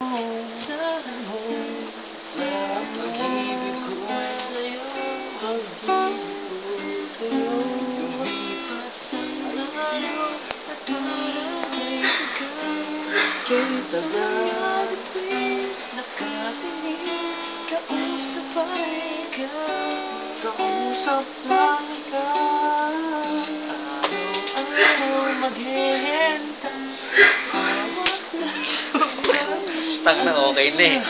Saan mo sa pag-ibig ko ay sa'yo, pag-ibig ko sa'yo. Lumipas ang araw at parating ikaw sa mga gabi, nakatingin, kausap ay ikaw, kausap na ikaw. Araw-araw maghihintay, hawak na Tang na okay na eh.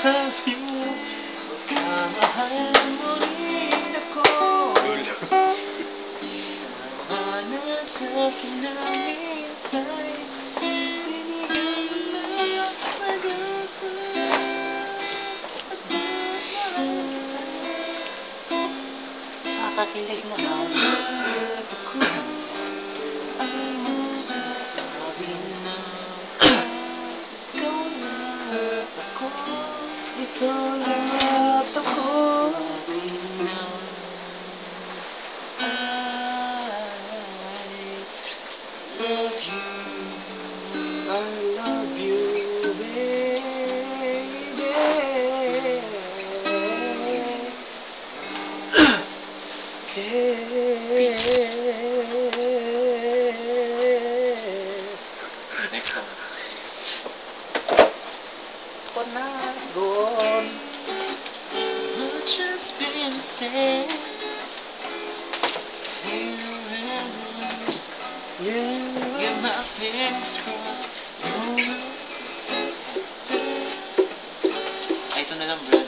kamahal mo rin ako. Hana sa akin na minsay binigyan mo na pag-asa. Nakakakilig naman. At ako ay magsasabi na ikaw na at ako, ikaw na at ako. Sabi na I love you, baby. Peace. Next song. Panagon, much has been said. Get my fingers crossed. Ay, ito na lang, Brad.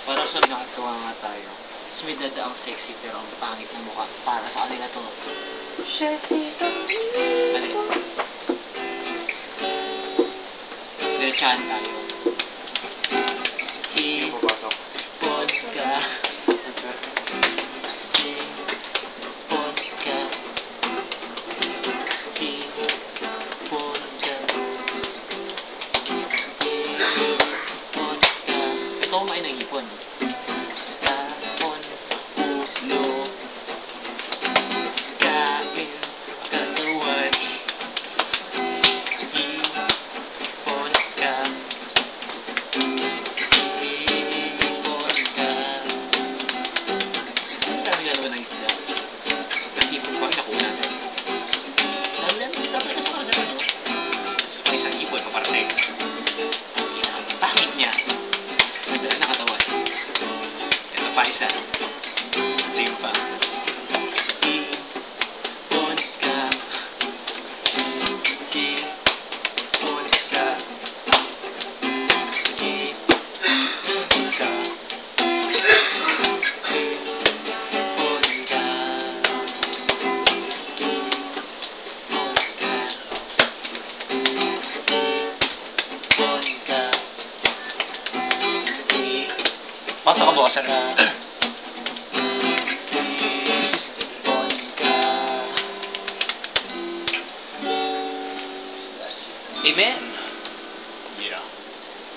Para sa nakatawa nga tayo. Tapos may dadaang sexy pero ang pangit na mukha. Para sa kanila to. Mali. Diretsahan tayo. Papasok. Ipon ka. Ipon ka. Ipon ka. Ipon ka. Ito kumain ng ipon. Tapon, ulo, kain, katawan. Ipon ka. Ipon ka. Ang dami nga naman ng isda. Nag-ipon pa, nakuha natin. Dami lang, isda pa ito sa kanila, no? Tapos pa isang ipon, paparating. Ang pangit niya. Ganda na nakatawan. Ito pa isa. Ito yung pa. Ipon ka. Ipon ka. Ipon ka. Ipon ka. Ipon ka. Pasok ka bukas, sir. Ipon ka. Amen.